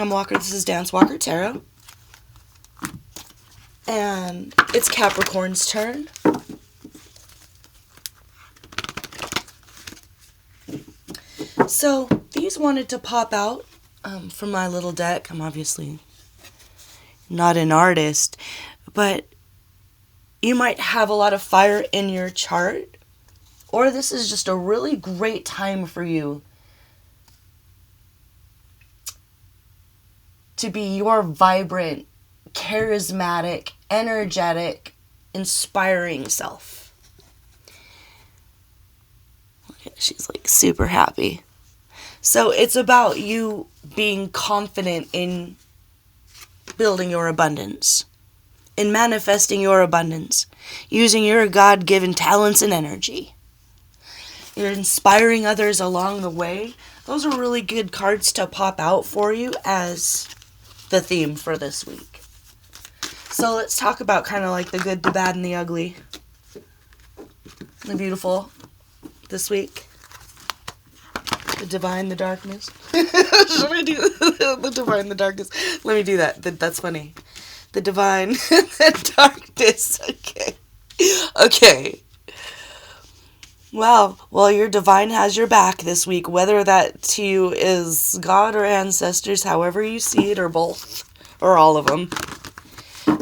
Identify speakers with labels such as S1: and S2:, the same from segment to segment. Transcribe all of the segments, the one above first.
S1: I'm Walker. This is Dance Walker Tarot. And it's Capricorn's turn. So these wanted to pop out from my little deck. I'm obviously not an artist, but you might have a lot of fire in your chart, or this is just a really great time for you to be your vibrant, charismatic, energetic, inspiring self. She's like super happy. So it's about you being confident in building your abundance, in manifesting your abundance, using your God-given talents and energy. You're inspiring others along the way. Those are really good cards to pop out for you as the theme for this week. So let's talk about kind of like the good, the bad, and the ugly. The beautiful this week. The divine, the darkness. Should I do the divine, the darkness? Let me do that. That's funny. The divine, the darkness. Okay. Wow. Well, your divine has your back this week, whether that to you is God or ancestors, however you see it, or both, or all of them.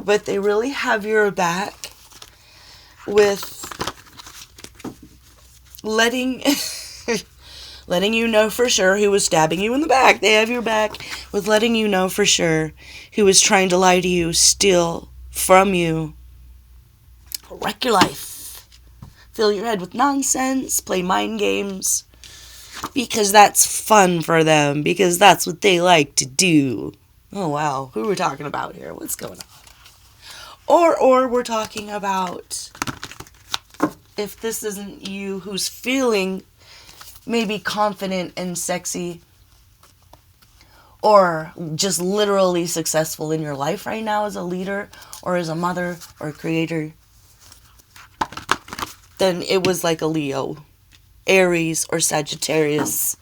S1: But they really have your back with letting you know for sure who was stabbing you in the back. They have your back with letting you know for sure who was trying to lie to you, steal from you, wreck your life, fill your head with nonsense, play mind games, because that's fun for them, because that's what they like to do. Oh wow, who are we talking about here? What's going on? Or we're talking about, if this isn't you who's feeling maybe confident and sexy, or just literally successful in your life right now as a leader, or as a mother, or a creator, then it was like a Leo, Aries, or Sagittarius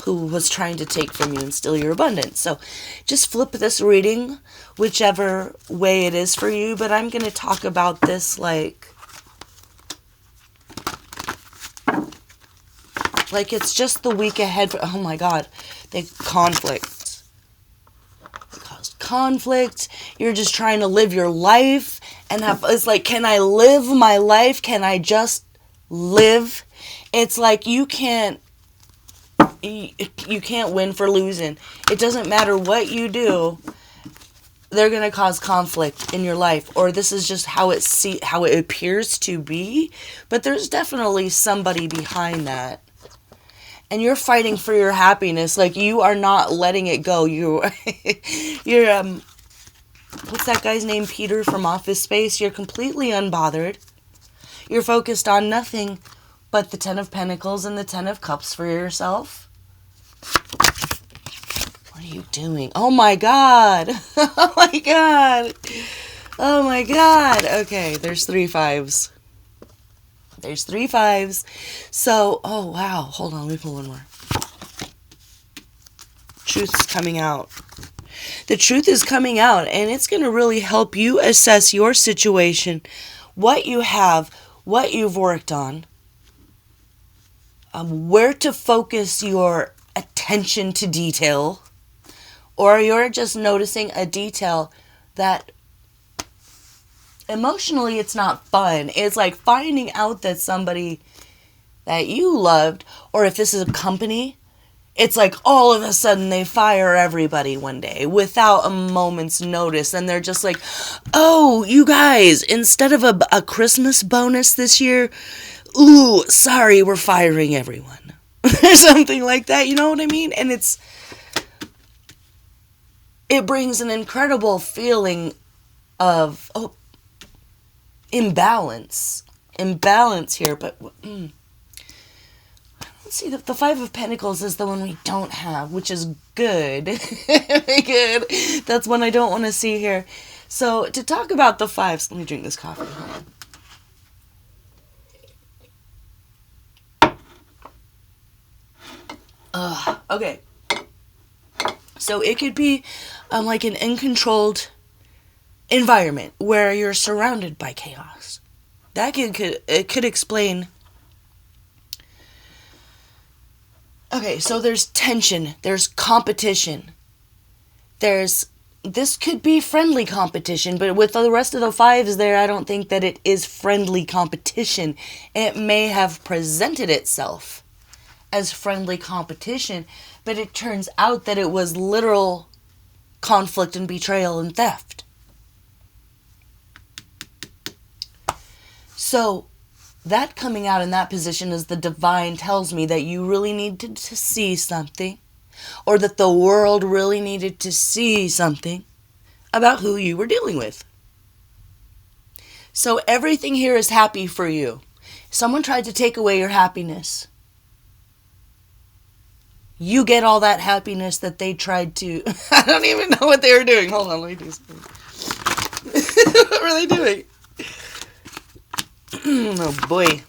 S1: who was trying to take from you and steal your abundance. So just flip this reading whichever way it is for you, but I'm going to talk about this like it's just the week ahead. Oh my God. They conflict. They caused conflict. You're just trying to live your life and it's like, can I live my life? Can I just live? It's like you can't win for losing. It doesn't matter what you do. They're going to cause conflict in your life, or this is just how it appears to be, but there's definitely somebody behind that. And you're fighting for your happiness. Like, you are not letting it go. You're what's that guy's name? Peter from Office Space. You're completely unbothered. You're focused on nothing but the 10 of Pentacles and the 10 of Cups for yourself. What are you doing? Oh my God. Oh my God. Oh my God. Okay, there's 3 5s. There's 3 5s. So, oh wow. Hold on, let me pull one more. Truth is coming out. The truth is coming out, and it's going to really help you assess your situation, what you have, what you've worked on, where to focus your attention to detail, or you're just noticing a detail that emotionally it's not fun. It's like finding out that somebody that you loved, or if this is a company, it's like all of a sudden they fire everybody one day without a moment's notice, and they're just like, oh, you guys, instead of a Christmas bonus this year, ooh, sorry, we're firing everyone. Or something like that, you know what I mean? And it brings an incredible feeling of imbalance here, but let's see, the 5 of Pentacles is the one we don't have, which is good. Good. That's one I don't want to see here. So to talk about the 5s, let me drink this coffee. Hold on. Okay. So it could be like an uncontrolled environment where you're surrounded by chaos. It could explain. Okay, so there's tension, there's competition. This could be friendly competition, but with the rest of the fives there, I don't think that it is friendly competition. It may have presented itself as friendly competition, but it turns out that it was literal conflict and betrayal and theft. So, that coming out in that position as the divine tells me that you really needed to see something, or that the world really needed to see something about who you were dealing with. So everything here is happy for you. Someone tried to take away your happiness. You get all that happiness that they tried to... I don't even know what they were doing. Hold on, let me do something. What were they doing? Oh boy.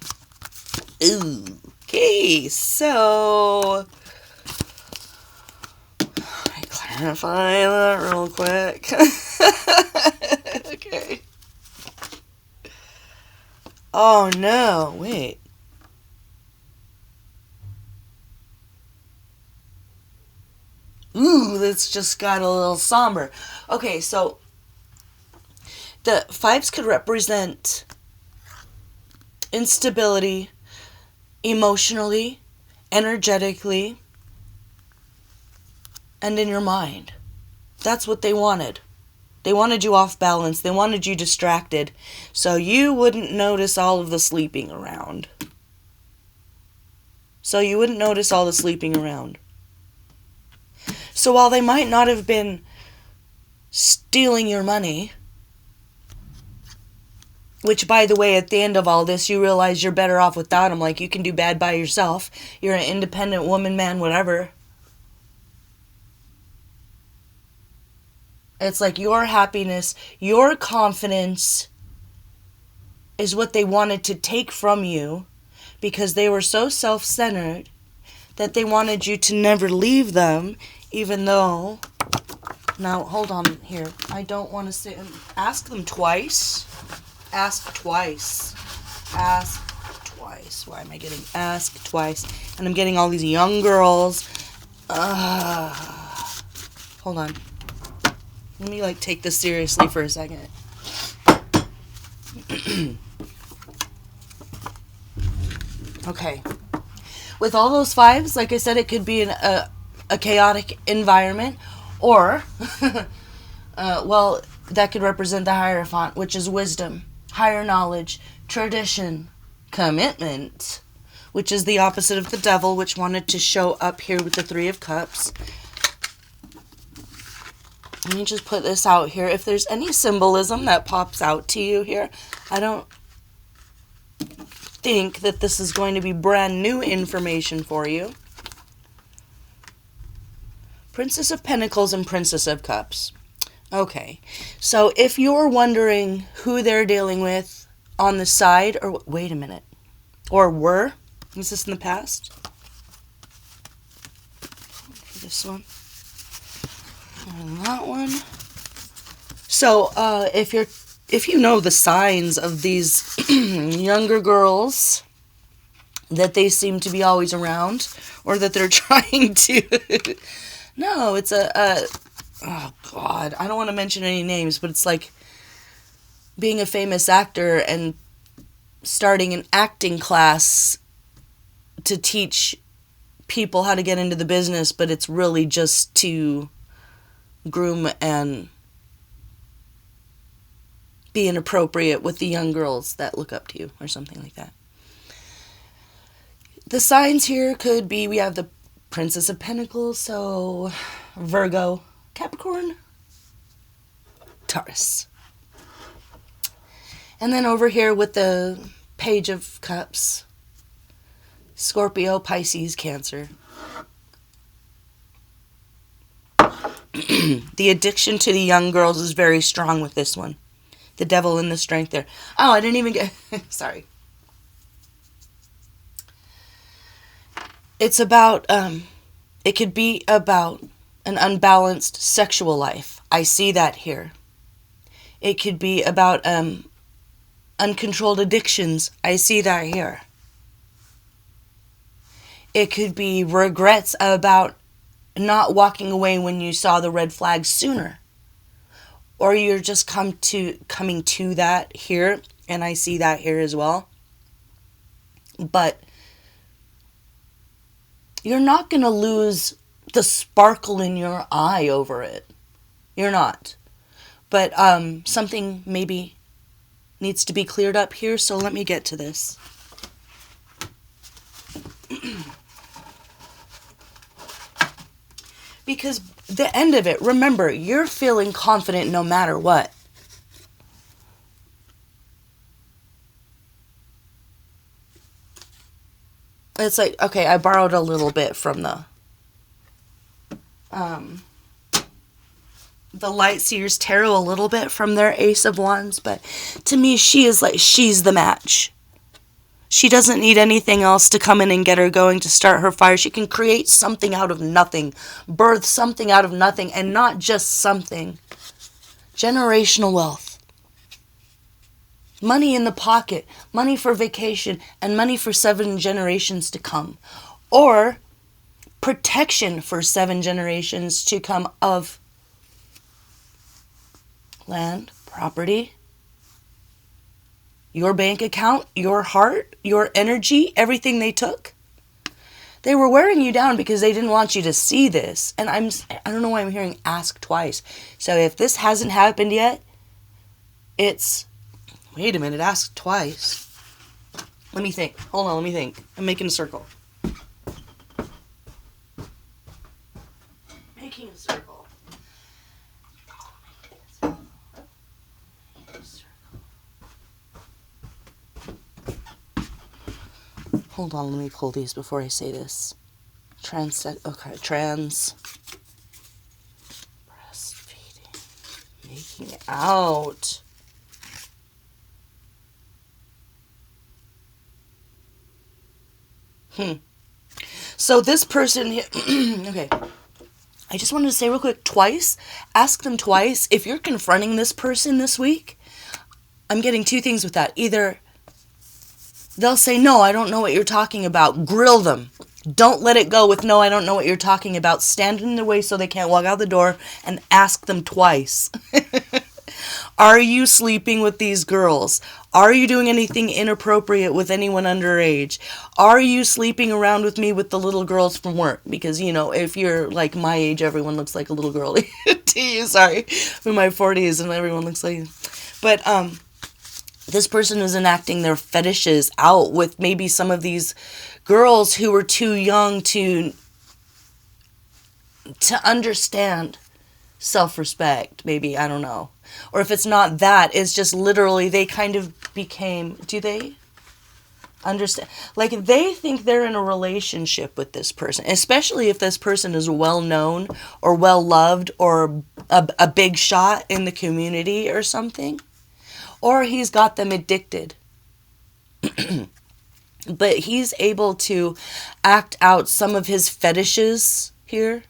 S1: Ooh. Okay, so... Let me clarify that real quick. Okay. Oh no, wait. Ooh, this just got a little somber. Okay, so the fives could represent instability emotionally, energetically, and in your mind. That's what they wanted. They wanted you off balance. They wanted you distracted so you wouldn't notice all of the sleeping around. So while they might not have been stealing your money, which, by the way, at the end of all this, you realize you're better off without them. Like, you can do bad by yourself. You're an independent woman, man, whatever. It's like your happiness, your confidence is what they wanted to take from you because they were so self-centered that they wanted you to never leave them, even though... Now, hold on here. I don't want to say... Ask them twice. Ask twice. Ask twice. Why am I getting ask twice? And I'm getting all these young girls. Hold on. Let me, take this seriously for a second. Okay. With all those fives, like I said, it could be a chaotic environment, or, that could represent the Hierophant, which is wisdom, higher knowledge, tradition, commitment, which is the opposite of the devil, which wanted to show up here with the Three of Cups. Let me just put this out here. If there's any symbolism that pops out to you here, I don't think that this is going to be brand new information for you. Princess of Pentacles and Princess of Cups. Okay, so if you're wondering who they're dealing with on the side, or wait a minute, or were, is this in the past? For this one. And that one. So, if you know the signs of these younger girls, that they seem to be always around, or that they're trying to... No, it's oh God, I don't want to mention any names, but it's like being a famous actor and starting an acting class to teach people how to get into the business, but it's really just to groom and be inappropriate with the young girls that look up to you, or something like that. The signs here could be, we have the Princess of Pentacles, so Virgo, Capricorn, Taurus. And then over here with the Page of Cups, Scorpio, Pisces, Cancer. The addiction to the young girls is very strong with this one. The devil and the strength there. Oh, I didn't even get... Sorry. It's about... it could be about an unbalanced sexual life. I see that here. It could be about uncontrolled addictions. I see that here. It could be regrets about not walking away when you saw the red flags sooner. Or you're just coming to that here, and I see that here as well. But you're not going to lose the sparkle in your eye over it. You're not. But something maybe needs to be cleared up here, so let me get to this. Because the end of it, remember, you're feeling confident no matter what. It's like, okay, I borrowed a little bit from the Lightseers Tarot, a little bit from their Ace of Wands, but to me, she's the match. She doesn't need anything else to come in and get her going to start her fire. She can create something out of nothing, birth something out of nothing, and not just something. Generational wealth. Money in the pocket, money for vacation, and money for 7 generations to come. Or protection for 7 generations to come of land, property, your bank account, your heart, your energy, everything they took. They were wearing you down because they didn't want you to see this. And I don't know why I'm hearing ask twice. So if this hasn't happened yet, it's, wait a minute, ask twice. Let me think. Hold on, let me think. I'm making a circle. Making a circle. Hold on, let me pull these before I say this. Breastfeeding. Making out. So this person, okay. I just wanted to say real quick, twice. Ask them twice. If you're confronting this person this week, I'm getting 2 things with that. Either they'll say, no, I don't know what you're talking about. Grill them. Don't let it go with, no, I don't know what you're talking about. Stand in their way so they can't walk out the door and ask them twice. Are you sleeping with these girls? Are you doing anything inappropriate with anyone underage? Are you sleeping around with me with the little girls from work? Because, you know, if you're like my age, everyone looks like a little girl to you. Sorry. I'm in my 40s and everyone looks like you. But, this person is enacting their fetishes out with maybe some of these girls who were too young to understand self-respect, maybe, I don't know. Or if it's not that, it's just literally they kind of became, do they understand? Like, they think they're in a relationship with this person, especially if this person is well-known or well-loved or a big shot in the community or something. Or he's got them addicted. But he's able to act out some of his fetishes here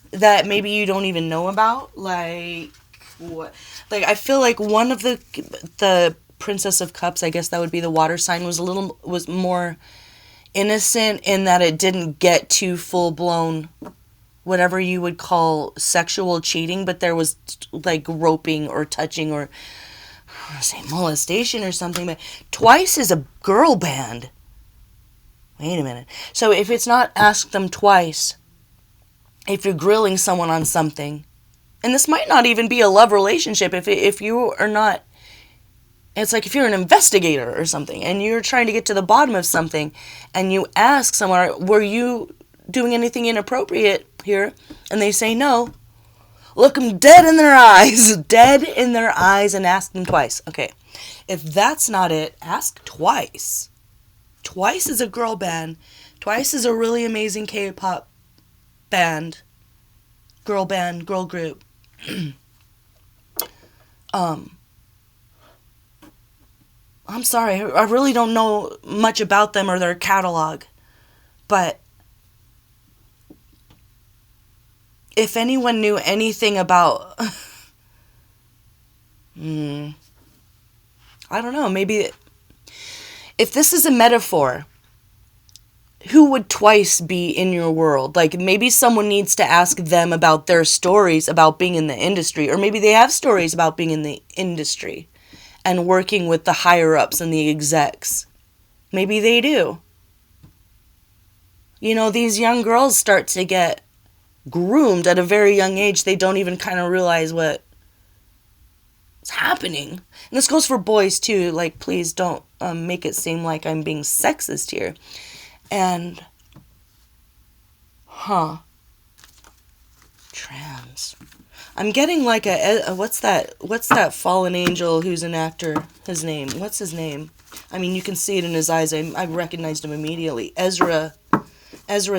S1: that maybe you don't even know about. Like, what? Like, I feel like one of the Princess of Cups, I guess that would be the water sign, was more innocent in that it didn't get too full-blown, whatever you would call sexual cheating, but there was like roping or touching or, I want to say molestation or something, but twice is a girl band. Wait a minute. So if it's not ask them twice, if you're grilling someone on something, and this might not even be a love relationship, if you are not, it's like if you're an investigator or something, and you're trying to get to the bottom of something, and you ask someone, were you doing anything inappropriate here? And they say no. Look them dead in their eyes, and ask them twice. Okay, if that's not it, ask twice. Twice is a girl band. Twice is a really amazing K-pop band. Girl group. I'm sorry, I really don't know much about them or their catalog, but if anyone knew anything about, I don't know, maybe if this is a metaphor, who would twice be in your world? Like, maybe someone needs to ask them about their stories about being in the industry, or maybe they have stories about being in the industry and working with the higher-ups and the execs. Maybe they do. You know, these young girls start to get groomed at a very young age. They don't even kind of realize what's happening. And this goes for boys, too. Like, please don't make it seem like I'm being sexist here. And, trans. I'm getting like what's that fallen angel who's an actor? His name. What's his name? I mean, you can see it in his eyes. I recognized him immediately. Ezra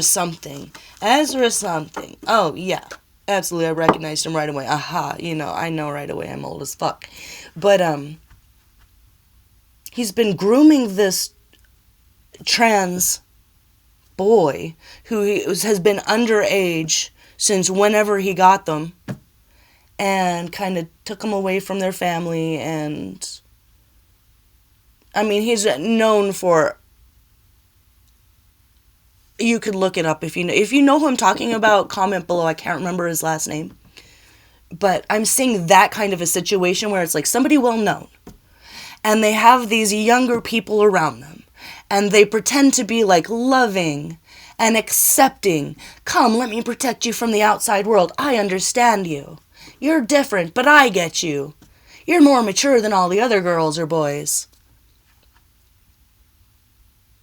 S1: something. Oh, yeah. Absolutely, I recognized him right away. Aha, you know, I know right away I'm old as fuck. But, he's been grooming this trans boy who has been underage since whenever he got them, and kind of took them away from their family. And I mean, he's known for, you could look it up if you know who I'm talking about. Comment below. I can't remember his last name, but I'm seeing that kind of a situation where it's like somebody well known, and they have these younger people around them, and they pretend to be like loving and accepting. Come, let me protect you from the outside world. I understand you. You're different, but I get you. You're more mature than all the other girls or boys.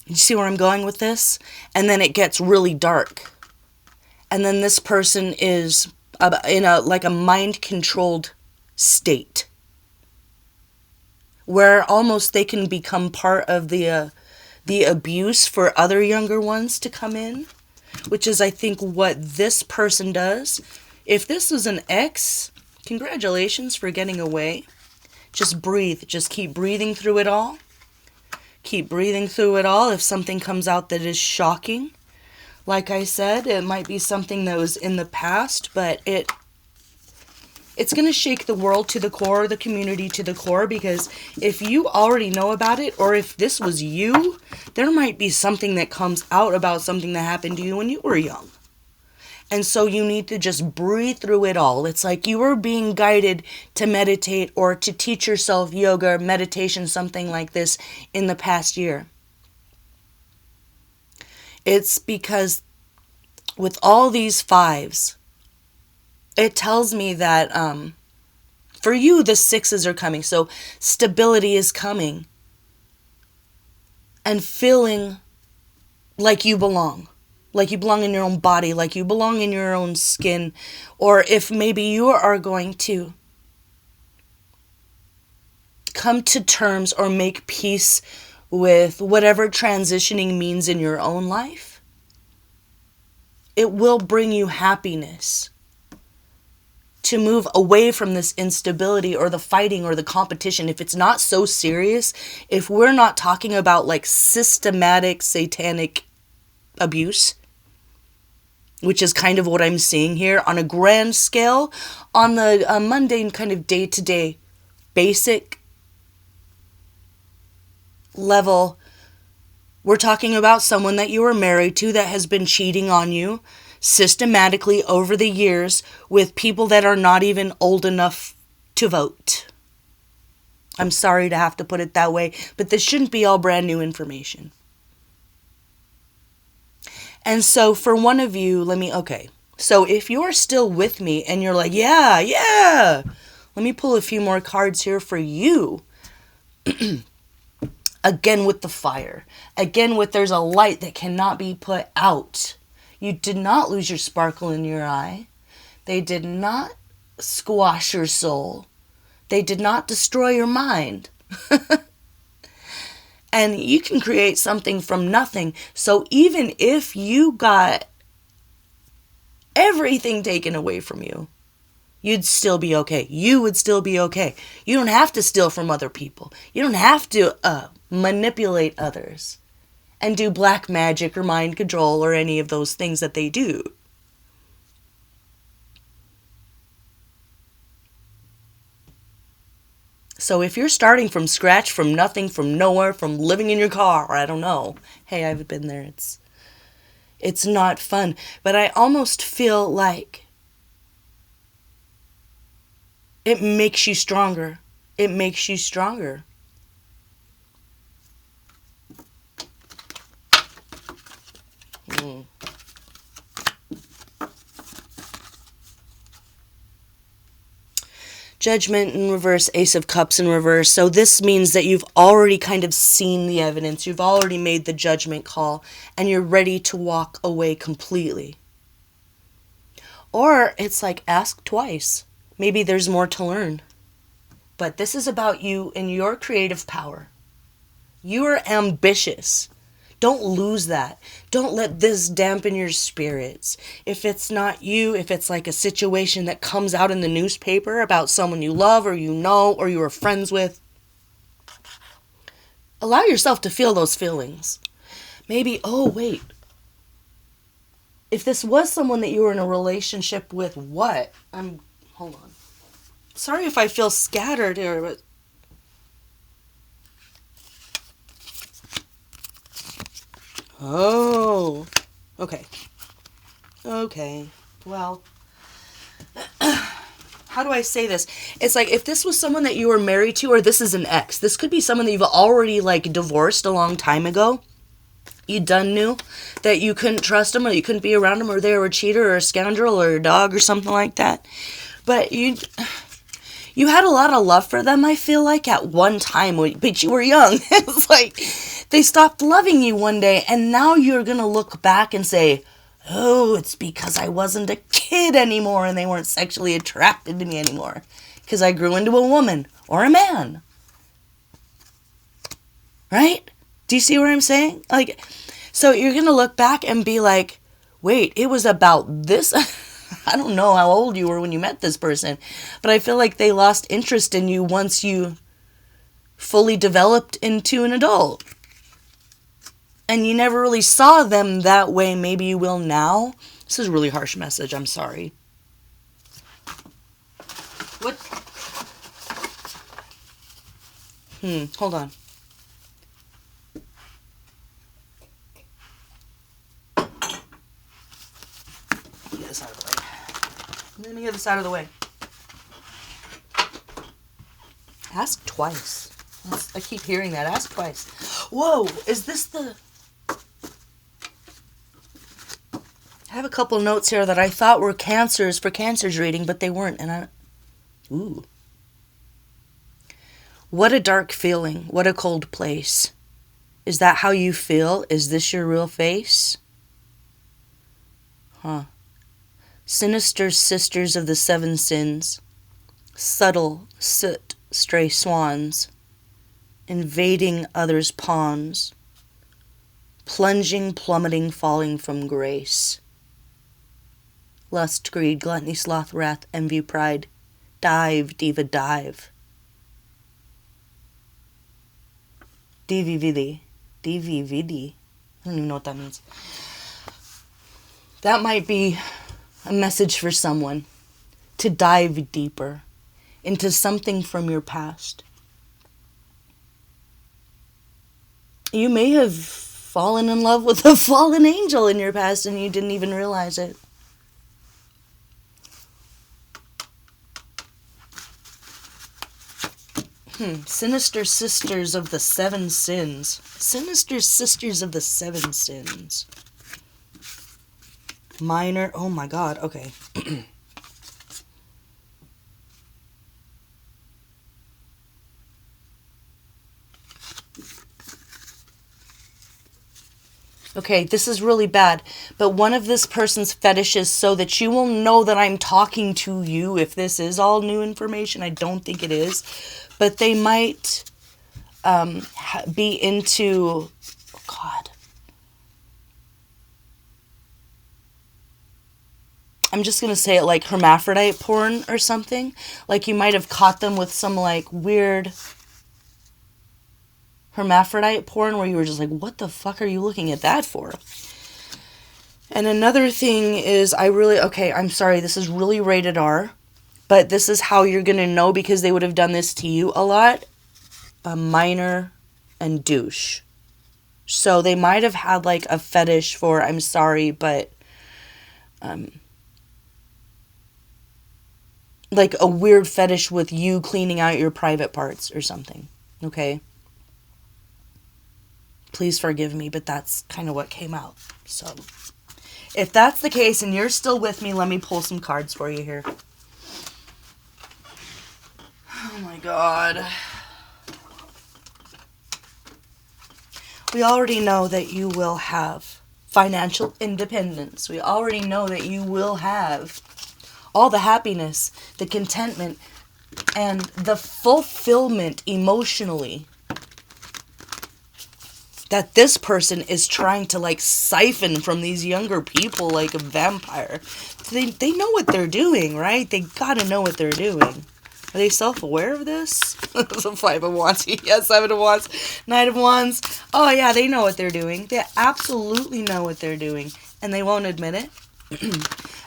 S1: You see where I'm going with this? And then it gets really dark. And then this person is in a mind-controlled state, where almost they can become part of the abuse for other younger ones to come in, which is, I think, what this person does. If this is an ex, congratulations for getting away. Just breathe. Just keep breathing through it all. Keep breathing through it all. If something comes out that is shocking, like I said, it might be something that was in the past, but it's going to shake the world to the core, the community to the core, because if you already know about it, or if this was you, there might be something that comes out about something that happened to you when you were young. And so you need to just breathe through it all. It's like you were being guided to meditate or to teach yourself yoga, meditation, something like this in the past year. It's because with all these fives, it tells me that for you, the sixes are coming. So stability is coming. And feeling like you belong. Like you belong in your own body. Like you belong in your own skin. Or if maybe you are going to come to terms or make peace with whatever transitioning means in your own life, it will bring you happiness. To move away from this instability or the fighting or the competition. If it's not so serious, if we're not talking about like systematic satanic abuse, which is kind of what I'm seeing here on a grand scale, on the mundane kind of day-to-day basic level, we're talking about someone that you were married to that has been cheating on you systematically over the years with people that are not even old enough to vote. I'm sorry to have to put it that way, but this shouldn't be all brand new information. And so for one of you, so if you're still with me and you're like, yeah, let me pull a few more cards here for you. Again with the fire. Again with there's a light that cannot be put out. You did not lose your sparkle in your eye. They did not squash your soul. They did not destroy your mind. And you can create something from nothing. So even if you got everything taken away from you, you'd still be okay. You would still be okay. You don't have to steal from other people. You don't have to manipulate others and do black magic or mind control or any of those things that they do. So if you're starting from scratch, from nothing, from nowhere, from living in your car, I don't know. Hey, I've been there. It's not fun. But I almost feel like it makes you stronger. It makes you stronger. Judgment in reverse, Ace of Cups in reverse. So this means that you've already kind of seen the evidence. You've already made the judgment call and you're ready to walk away completely. Or it's like, ask twice. Maybe there's more to learn. But this is about you and your creative power. You are ambitious. Don't lose that. Don't let this dampen your spirits. If it's not you, if it's like a situation that comes out in the newspaper about someone you love or you know or you are friends with, allow yourself to feel those feelings. Maybe, oh, wait. If this was someone that you were in a relationship with, what? Hold on. Sorry if I feel scattered here, but... Oh, okay. Okay, well, how do I say this? It's like if this was someone that you were married to, or this is an ex, this could be someone that you've already like divorced a long time ago. You done knew that you couldn't trust them or you couldn't be around them or they were a cheater or a scoundrel or a dog or something like that. But you had a lot of love for them, I feel like, at one time, but you were young. It's like they stopped loving you one day, and now you're going to look back and say, oh, it's because I wasn't a kid anymore and they weren't sexually attracted to me anymore because I grew into a woman or a man. Right? Do you see what I'm saying? Like, so you're going to look back and be like, wait, it was about this... I don't know how old you were when you met this person, but I feel like they lost interest in you once you fully developed into an adult. And you never really saw them that way. Maybe you will now. This is a really harsh message. I'm sorry. What? Hold on. Get this out of the way. Let me get this out of the way. Ask twice. I keep hearing that. Ask twice. Whoa, is this the... I have a couple notes here that I thought were cancers for cancer's reading, but they weren't. And ooh. What a dark feeling. What a cold place. Is that how you feel? Is this your real face? Huh. Sinister sisters of the seven sins. Subtle soot stray swans. Invading others' pawns. Plunging, plummeting, falling from grace. Lust, greed, gluttony, sloth, wrath, envy, pride. Dive, diva, dive. Divi-vidi. Divi-vidi. I don't even know what that means. That might be a message for someone. To dive deeper into something from your past. You may have fallen in love with a fallen angel in your past and you didn't even realize it. Sinister sisters of the seven sins. Sinister sisters of the seven sins. Minor. Oh my God. Okay. Okay, this is really bad, but one of this person's fetishes, so that you will know that I'm talking to you, if this is all new information, I don't think it is, but they might be into, oh God, I'm just going to say it like hermaphrodite porn or something, like you might have caught them with some like weird hermaphrodite porn where you were just like, what the fuck are you looking at that for? And another thing is I'm sorry, this is really rated R, But this is how you're going to know, because they would have done this to you a lot. A minor and douche. So they might have had like a fetish for, I'm sorry, but like a weird fetish with you cleaning out your private parts or something. Okay? Please forgive me, but that's kind of what came out. So if that's the case and you're still with me, let me pull some cards for you here. Oh my God. We already know that you will have financial independence. We already know that you will have all the happiness, the contentment, and the fulfillment emotionally that this person is trying to like siphon from these younger people like a vampire. They know what they're doing, right? They gotta know what they're doing. Are they self-aware of this? So 5 of Wands, yes, 7 of Wands, 9 of Wands. Oh yeah, they know what they're doing. They absolutely know what they're doing. And they won't admit it.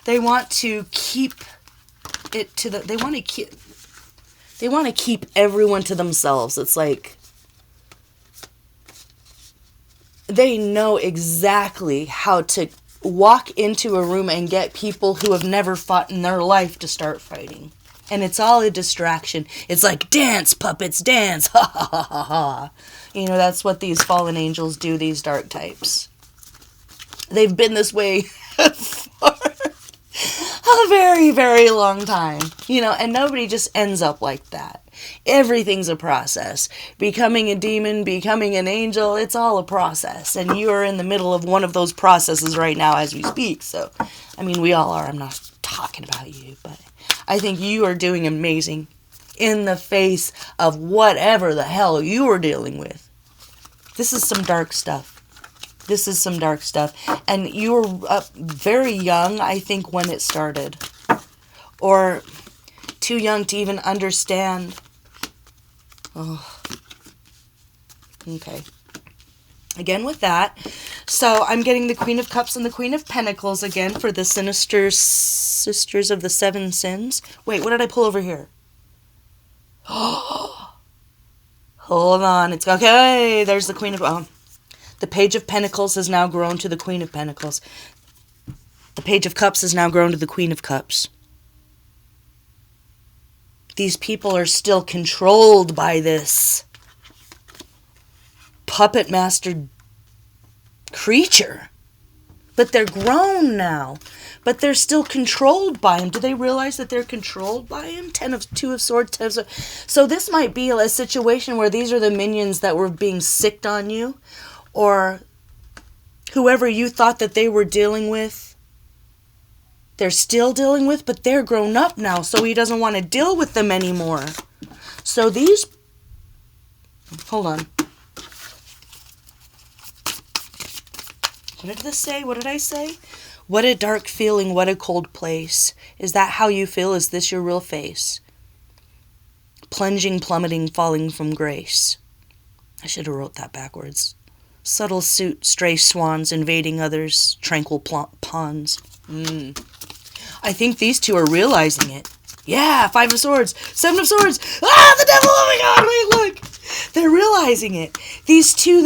S1: They want to keep it to the... They want to keep everyone to themselves. It's like... They know exactly how to walk into a room and get people who have never fought in their life to start fighting. And it's all a distraction. It's like, dance, puppets, dance. Ha ha ha ha ha. You know, that's what these fallen angels do, these dark types. They've been this way for a very, very long time. You know, and nobody just ends up like that. Everything's a process. Becoming a demon, becoming an angel, it's all a process. And you are in the middle of one of those processes right now as we speak. So, I mean, we all are. I'm not talking about you, but I think you are doing amazing in the face of whatever the hell you are dealing with. This is some dark stuff. This is some dark stuff. And you were very young, I think, when it started. Or too young to even understand. Oh. Okay. Again with that. So I'm getting the Queen of Cups and the Queen of Pentacles again for the Sinister Sisters of the Seven Sins. Wait, what did I pull over here? Hold on. It's okay. There's the Queen of... the Page of Pentacles has now grown to the Queen of Pentacles. The Page of Cups has now grown to the Queen of Cups. These people are still controlled by this puppet master creature. But they're grown now. But they're still controlled by him. Do they realize that they're controlled by him? 2 of Swords, 10 of Swords. So this might be a situation where these are the minions that were being sicked on you. Or whoever you thought that they were dealing with, they're still dealing with, but they're grown up now, so he doesn't want to deal with them anymore. So these... Hold on. What did this say? What did I say? What a dark feeling, what a cold place. Is that how you feel? Is this your real face? Plunging, plummeting, falling from grace. I should have wrote that backwards. Subtle suit, stray swans, invading others, tranquil ponds. I think these two are realizing it. Yeah, 5 of Swords, 7 of Swords. Ah, the devil, oh my God, wait, look. They're realizing it. These two,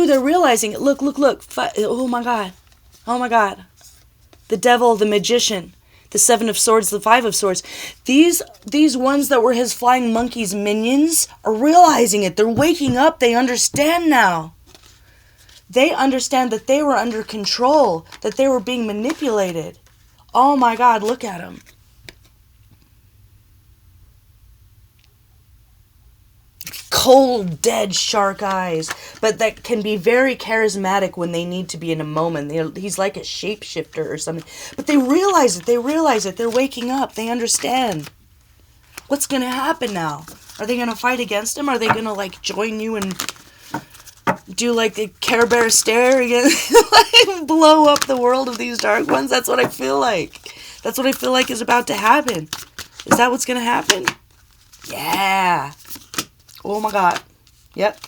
S1: they're realizing it. Look. Oh my God. Oh my God. The devil, the magician, the 7 of Swords, the 5 of Swords. These ones that were his flying monkey's minions are realizing it. They're waking up. They understand now. They understand that they were under control, that they were being manipulated. Oh my God, look at them. Cold, dead shark eyes, but that can be very charismatic when they need to be in a moment. He's like a shapeshifter or something. But they realize it. They're waking up. They understand. What's going to happen now? Are they going to fight against him? Are they going to like join you and do like the Care Bear stare again? Like blow up the world of these dark ones? That's what I feel like. That's what I feel like is about to happen. Is that what's going to happen? Yeah. Oh my God. Yep.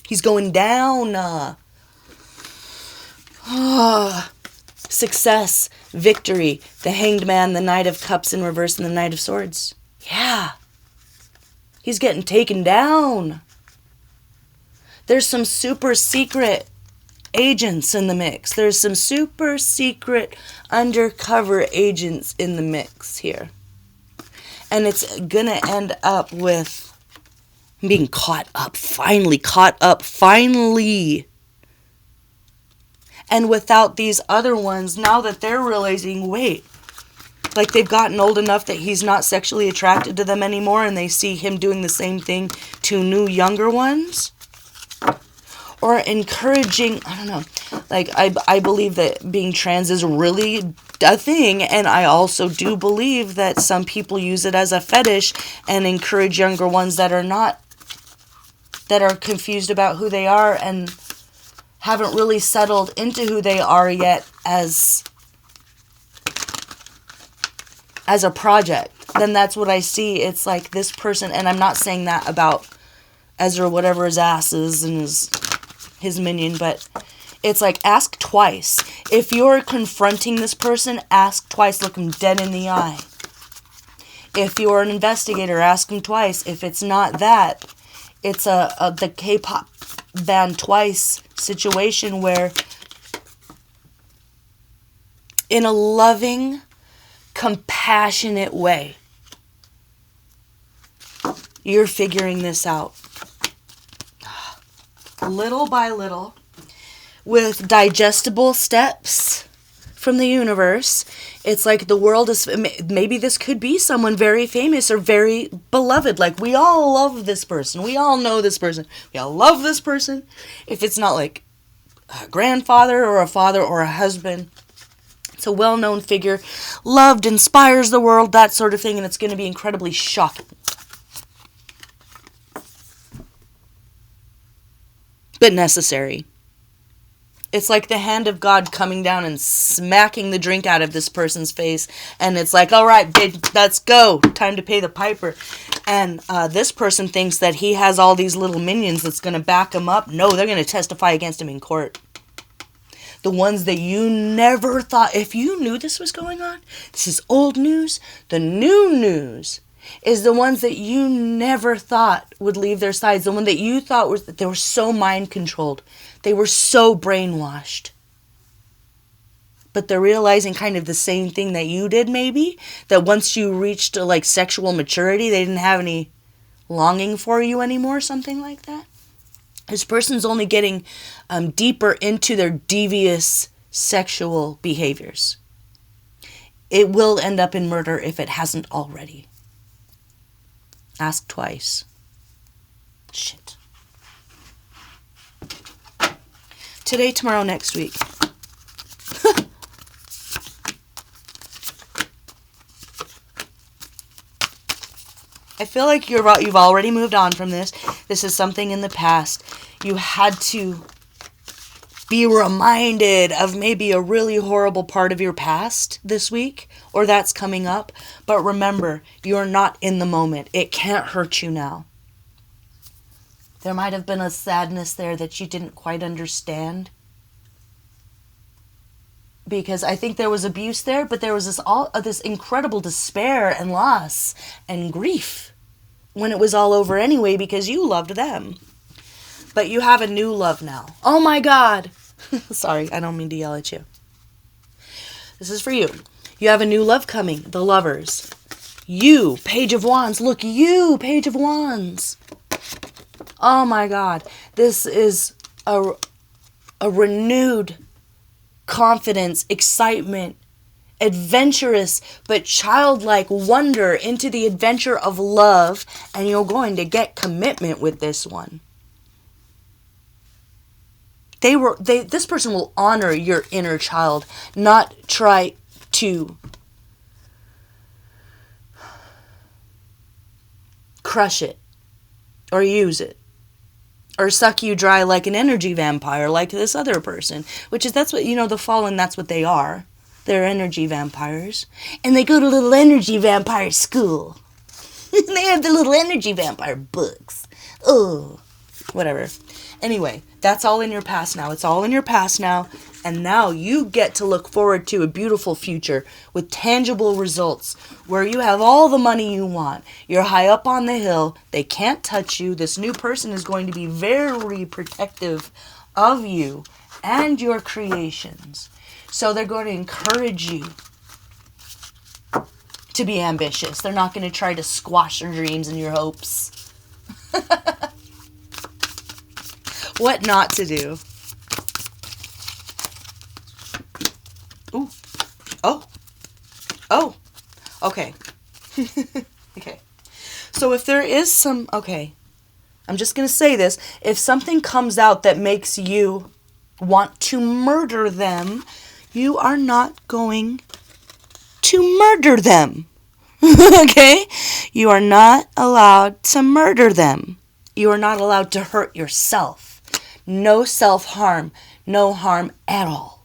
S1: He's going down. success, victory, the Hanged Man, the Knight of Cups in reverse, and the Knight of Swords. Yeah. He's getting taken down. There's some super secret agents in the mix. There's some super secret undercover agents in the mix here. And it's gonna end up with being caught up, finally. And without these other ones, now that they're realizing, wait, like they've gotten old enough that he's not sexually attracted to them anymore, and they see him doing the same thing to new, younger ones. Or encouraging, I don't know, like I believe that being trans is really a thing, and I also do believe that some people use it as a fetish and encourage younger ones that are not, that are confused about who they are and haven't really settled into who they are yet as a project. Then that's what I see. It's like this person, and I'm not saying that about Ezra, whatever his ass is and his minion, but it's like, ask twice. If you're confronting this person, ask twice. Look them dead in the eye. If you're an investigator, ask them twice. If it's not that, it's the K-pop band Twice situation where, in a loving, compassionate way, you're figuring this out. Little by little, with digestible steps from the universe. It's like the world is, maybe this could be someone very famous or very beloved. Like, we all love this person. We all know this person. We all love this person. If it's not like a grandfather or a father or a husband, it's a well-known figure, loved, inspires the world, that sort of thing, and it's going to be incredibly shocking. But necessary. It's like the hand of God coming down and smacking the drink out of this person's face. And it's like, all right, babe, let's go. Time to pay the piper. And this person thinks that he has all these little minions that's going to back him up. No, they're going to testify against him in court. The ones that you never thought, if you knew this was going on, this is old news. The new news is the ones that you never thought would leave their sides. The one that you thought was, they were so mind controlled. They were so brainwashed. But they're realizing kind of the same thing that you did, maybe. That once you reached like sexual maturity, they didn't have any longing for you anymore, something like that. This person's only getting deeper into their devious sexual behaviors. It will end up in murder if it hasn't already. Ask twice. Shit. Today, tomorrow, next week. I feel like you've already moved on from this. This is something in the past. You had to be reminded of maybe a really horrible part of your past this week, or that's coming up. But remember, you're not in the moment. It can't hurt you now. There might have been a sadness there that you didn't quite understand. Because I think there was abuse there, but there was this incredible despair and loss and grief when it was all over anyway, because you loved them. But you have a new love now. Oh my God. Sorry, I don't mean to yell at you. This is for you. You have a new love coming. The Lovers. You, Page of Wands. Look, you, Page of Wands. Oh my God. This is a renewed confidence, excitement, adventurous but childlike wonder into the adventure of love, and you're going to get commitment with this one. This person will honor your inner child, not try to crush it or use it or suck you dry like an energy vampire, like this other person, that's what, the Fallen, that's what they are. They're energy vampires. And they go to little energy vampire school. They have the little energy vampire books. Oh, whatever. Anyway, that's all in your past now. It's all in your past now. And now you get to look forward to a beautiful future with tangible results where you have all the money you want. You're high up on the hill. They can't touch you. This new person is going to be very protective of you and your creations. So they're going to encourage you to be ambitious. They're not going to try to squash your dreams and your hopes. What not to do. Ooh. Oh. Okay. Okay. So if there is some... Okay. I'm just going to say this. If something comes out that makes you want to murder them, you are not going to murder them. Okay? You are not allowed to murder them. You are not allowed to hurt yourself. No self-harm. No harm at all.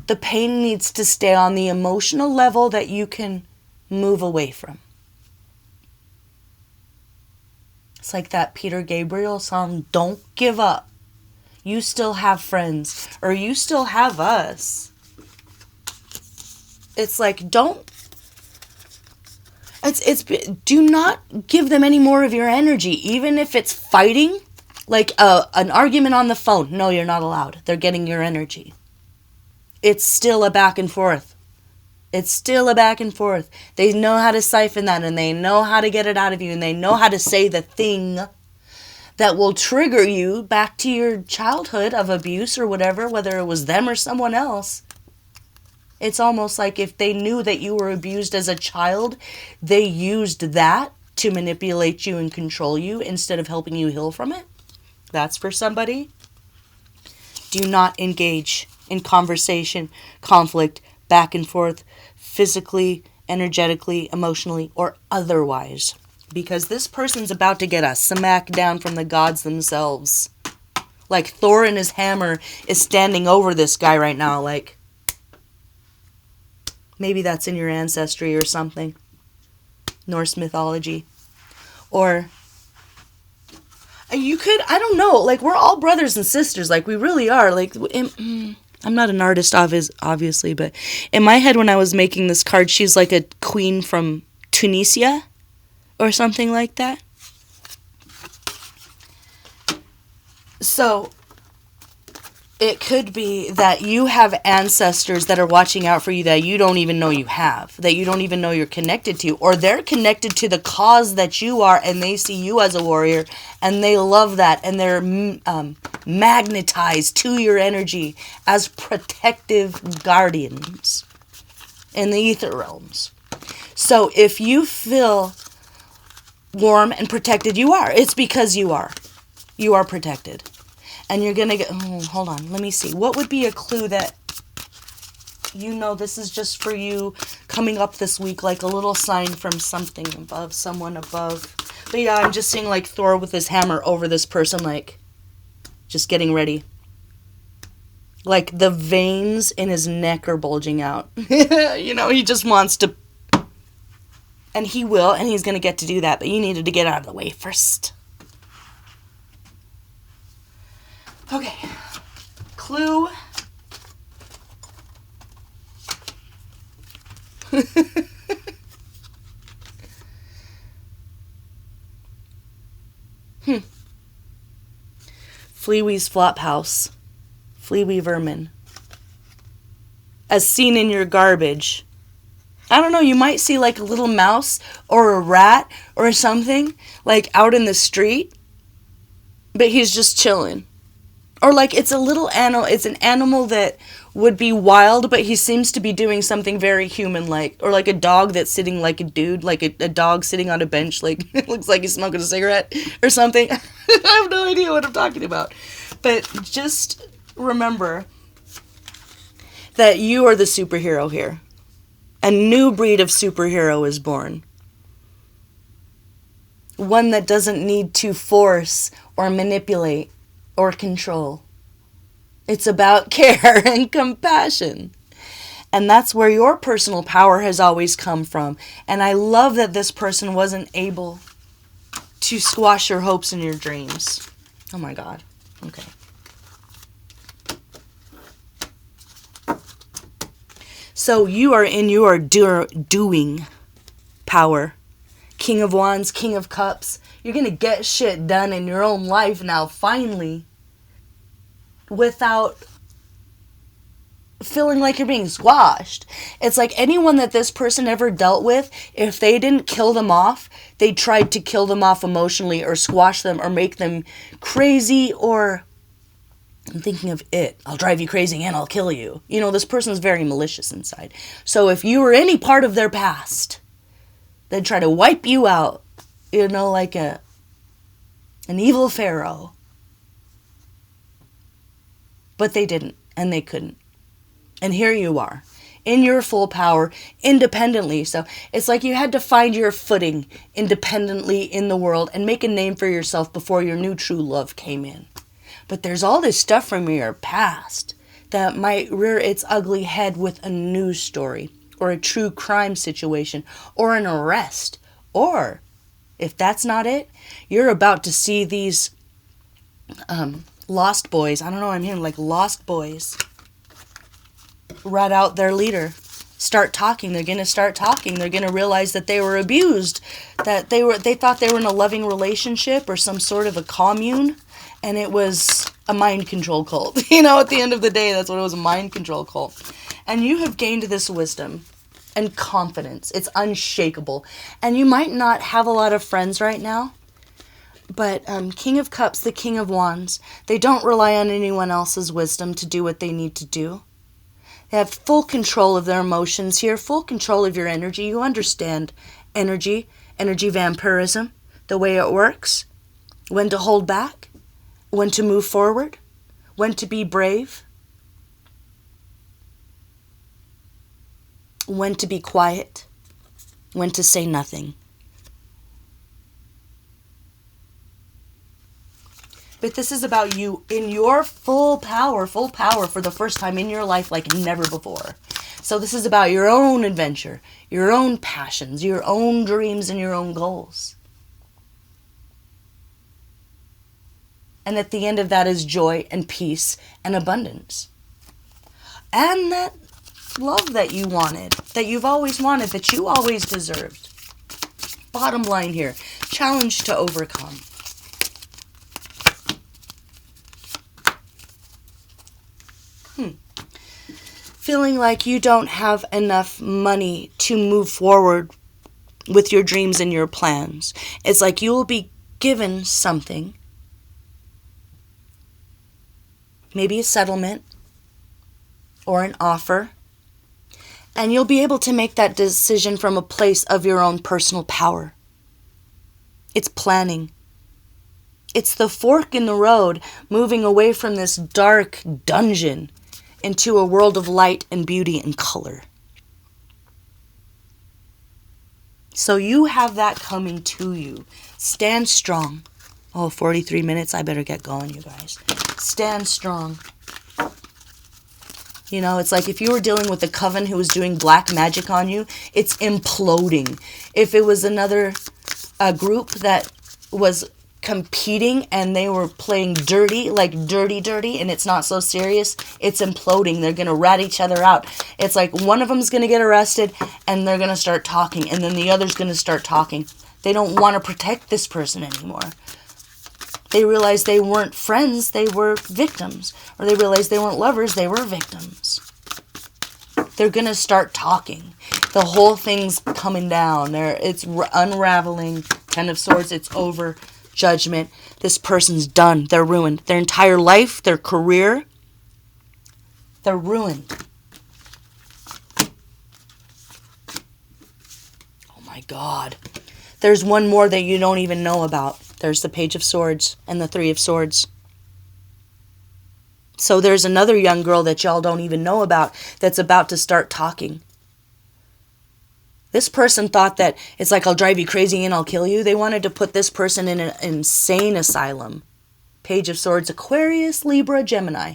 S1: The pain needs to stay on the emotional level that you can move away from. It's like that Peter Gabriel song, Don't Give Up. You still have friends, or you still have us. It's like, do not give them any more of your energy, even if it's fighting, like an argument on the phone. No, you're not allowed. They're getting your energy. It's still a back and forth. It's still a back and forth. They know how to siphon that, and they know how to get it out of you, and they know how to say the thing that will trigger you back to your childhood of abuse or whatever, whether it was them or someone else. It's almost like if they knew that you were abused as a child, they used that to manipulate you and control you instead of helping you heal from it. That's for somebody. Do not engage in conversation, conflict, back and forth, physically, energetically, emotionally, or otherwise. Because this person's about to get a smack down from the gods themselves. Like Thor and his hammer is standing over this guy right now. Like, maybe that's in your ancestry or something. Norse mythology. Or you could, I don't know, like we're all brothers and sisters. Like we really are. Like, I'm not an artist, obviously, but in my head when I was making this card, she's like a queen from Tunisia or something like that. So it could be that you have ancestors that are watching out for you that you don't even know you have, that you don't even know you're connected to, or they're connected to the cause that you are and they see you as a warrior and they love that and they're magnetized to your energy as protective guardians in the ether realms. So if you feel warm and protected, you are. It's because you are. You are protected. And you're going to get... Oh, hold on. Let me see. What would be a clue that you know this is just for you coming up this week? Like a little sign from something above, someone above. But yeah, I'm just seeing like Thor with his hammer over this person, like just getting ready. Like the veins in his neck are bulging out. You know, he just wants to... And he will, and he's going to get to do that. But you needed to get out of the way first. Okay, clue. Fleawee's flop house. Fleawee vermin. As seen in your garbage. I don't know, you might see like a little mouse or a rat or something like out in the street, but he's just chilling. Or like it's a little animal, it's an animal that would be wild, but he seems to be doing something very human-like. Or like a dog that's sitting like a dude, like a dog sitting on a bench, like it looks like he's smoking a cigarette or something. I have no idea what I'm talking about. But just remember that you are the superhero here. A new breed of superhero is born. One that doesn't need to force or manipulate or control. It's about care and compassion. And that's where your personal power has always come from. And I love that this person wasn't able to squash your hopes and your dreams. Oh my God. Okay. So you are in your doing power. King of Wands, King of Cups. You're going to get shit done in your own life now, finally, without feeling like you're being squashed. It's like anyone that this person ever dealt with, if they didn't kill them off, they tried to kill them off emotionally or squash them or make them crazy, or I'm thinking of it. I'll drive you crazy and I'll kill you. You know, this person's very malicious inside. So if you were any part of their past, they'd try to wipe you out, you know, like an evil pharaoh. But they didn't, and they couldn't. And here you are, in your full power, independently. So it's like you had to find your footing independently in the world and make a name for yourself before your new true love came in. But there's all this stuff from your past that might rear its ugly head with a news story, or a true crime situation, or an arrest. Or, if that's not it, you're about to see these lost boys. I don't know, I'm hearing like lost boys rat out their leader. Start talking. They're going to start talking. They're going to realize that they were abused, that they thought they were in a loving relationship or some sort of a commune, and it was a mind control cult. You know, at the end of the day, that's what it was, a mind control cult. And you have gained this wisdom and confidence. It's unshakable. And you might not have a lot of friends right now, but King of Cups, the King of Wands, they don't rely on anyone else's wisdom to do what they need to do. They have full control of their emotions here, full control of your energy. You understand energy vampirism, the way it works, when to hold back, when to move forward, when to be brave, when to be quiet, when to say nothing. But this is about you in your full power for the first time in your life like never before. So this is about your own adventure, your own passions, your own dreams, and your own goals. And at the end of that is joy and peace and abundance. And that love that you wanted, that you've always wanted, that you always deserved. Bottom line here, challenge to overcome. Feeling like you don't have enough money to move forward with your dreams and your plans. It's like you will be given something, maybe a settlement or an offer, and you'll be able to make that decision from a place of your own personal power. It's planning. It's the fork in the road, moving away from this dark dungeon into a world of light and beauty and color. So you have that coming to you. Stand strong. Oh, 43 minutes. I better get going, you guys. Stand strong. You know, it's like if you were dealing with a coven who was doing black magic on you, it's imploding. If it was another group that was competing and they were playing dirty, like dirty, and it's not so serious, it's imploding. They're going to rat each other out. It's like one of them's going to get arrested and they're going to start talking, and then the other's going to start talking. They don't want to protect this person anymore. They realized they weren't friends, they were victims. Or they realized they weren't lovers, they were victims. They're going to start talking. The whole thing's coming down. It's unraveling. Ten of Swords, it's over. Judgment. This person's done. They're ruined. Their entire life, their career, they're ruined. Oh my God. There's one more that you don't even know about. There's the Page of Swords and the Three of Swords. So there's another young girl that y'all don't even know about that's about to start talking. This person thought that it's like, I'll drive you crazy and I'll kill you. They wanted to put this person in an insane asylum. Page of Swords, Aquarius, Libra, Gemini.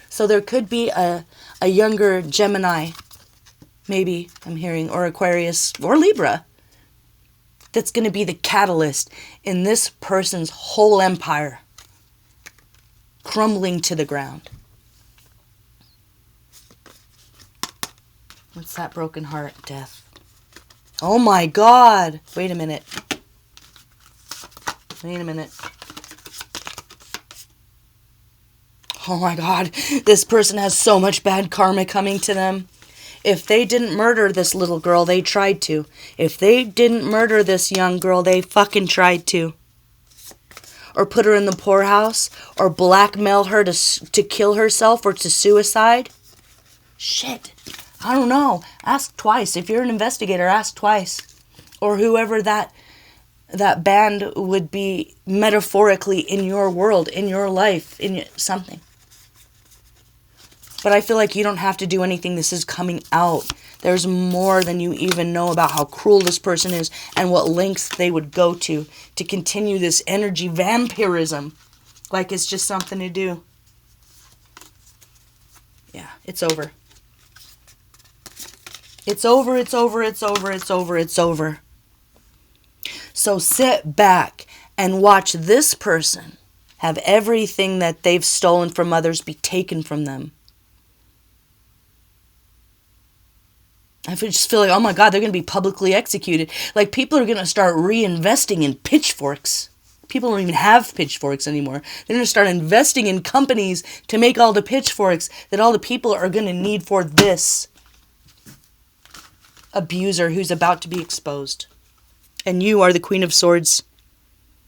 S1: So there could be a younger Gemini, maybe I'm hearing, or Aquarius, or Libra, that's going to be the catalyst in this person's whole empire crumbling to the ground. What's that broken heart? Death. Oh my God. Wait a minute. Oh my God. This person has so much bad karma coming to them. If they didn't murder this little girl, they tried to. If they didn't murder this young girl, they fucking tried to. Or put her in the poorhouse, or blackmail her to kill herself or to suicide. Shit. I don't know. Ask twice. If you're an investigator, ask twice. Or whoever that band would be metaphorically in your world, in your life, in something. But I feel like you don't have to do anything. This is coming out. There's more than you even know about how cruel this person is and what lengths they would go to continue this energy vampirism. Like it's just something to do. Yeah, it's over. It's over, it's over, it's over, it's over, it's over. So sit back and watch this person have everything that they've stolen from others be taken from them. I just feel like, oh my God, they're going to be publicly executed. Like, people are going to start reinvesting in pitchforks. People don't even have pitchforks anymore. They're going to start investing in companies to make all the pitchforks that all the people are going to need for this abuser who's about to be exposed. And you are the Queen of Swords.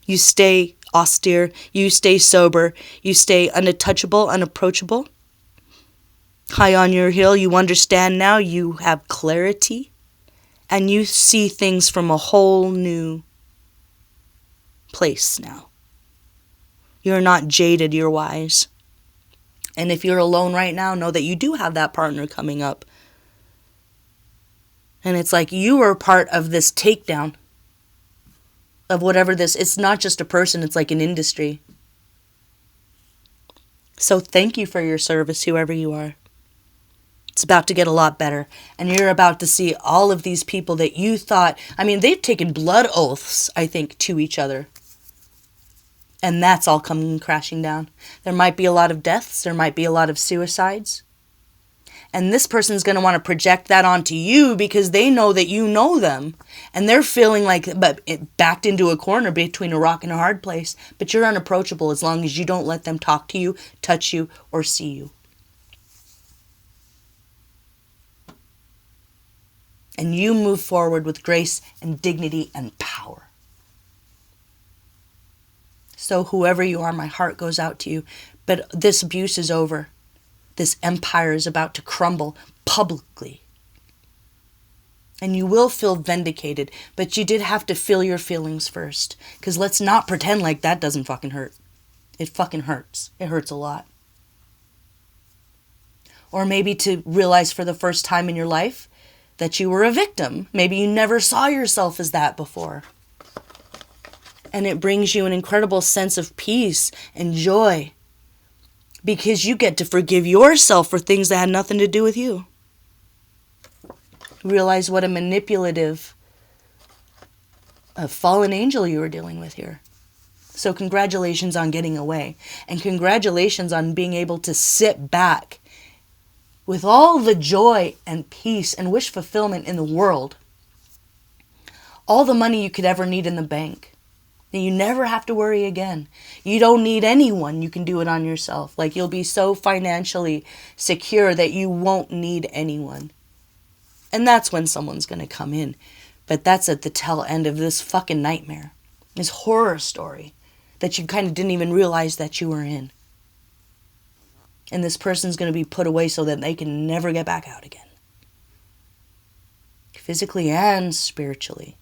S1: You stay austere. You stay sober. You stay untouchable, unapproachable. High on your hill, you understand now, you have clarity, and you see things from a whole new place now. You're not jaded, you're wise. And if you're alone right now, know that you do have that partner coming up. And it's like you are part of this takedown of whatever this, it's not just a person, it's like an industry. So thank you for your service, whoever you are. It's about to get a lot better. And you're about to see all of these people that you thought, I mean, they've taken blood oaths, I think, to each other. And that's all coming crashing down. There might be a lot of deaths. There might be a lot of suicides. And this person's going to want to project that onto you because they know that you know them. And they're feeling like backed into a corner between a rock and a hard place. But you're unapproachable as long as you don't let them talk to you, touch you, or see you. And you move forward with grace and dignity and power. So whoever you are, my heart goes out to you. But this abuse is over. This empire is about to crumble publicly. And you will feel vindicated. But you did have to feel your feelings first. Because let's not pretend like that doesn't fucking hurt. It fucking hurts. It hurts a lot. Or maybe to realize for the first time in your life that you were a victim. Maybe you never saw yourself as that before. And it brings you an incredible sense of peace and joy because you get to forgive yourself for things that had nothing to do with you. Realize what a manipulative, a fallen angel you were dealing with here. So congratulations on getting away. And congratulations on being able to sit back with all the joy and peace and wish fulfillment in the world. All the money you could ever need in the bank. And you never have to worry again. You don't need anyone. You can do it on yourself. Like you'll be so financially secure that you won't need anyone. And that's when someone's going to come in. But that's at the tail end of this fucking nightmare. This horror story that you kind of didn't even realize that you were in. And this person's going to be put away so that they can never get back out again. Physically and spiritually.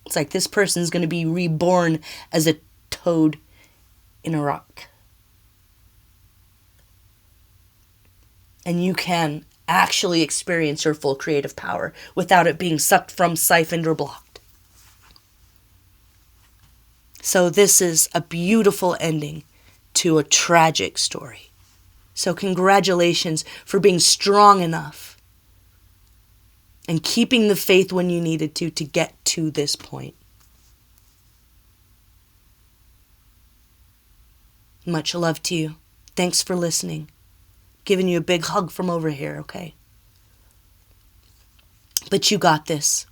S1: It's like this person's going to be reborn as a toad in a rock. And you can actually experience your full creative power without it being sucked from, siphoned, or blocked. So this is a beautiful ending to a tragic story. So congratulations for being strong enough and keeping the faith when you needed to get to this point. Much love to you. Thanks for listening. Giving you a big hug from over here, okay? But you got this.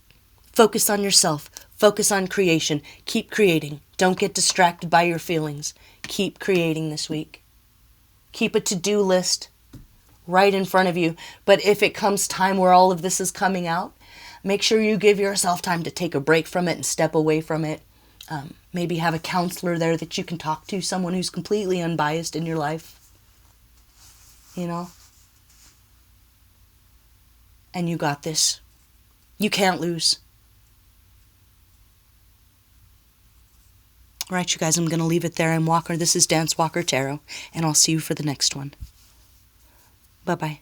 S1: Focus on yourself. Focus on creation. Keep creating. Don't get distracted by your feelings. Keep creating this week. Keep a to-do list right in front of you. But if it comes time where all of this is coming out, make sure you give yourself time to take a break from it and step away from it. Maybe have a counselor there that you can talk to, someone who's completely unbiased in your life. You know? And you got this. You can't lose. All right, you guys, I'm going to leave it there. I'm Walker. This is Dance Walker Tarot, and I'll see you for the next one. Bye-bye.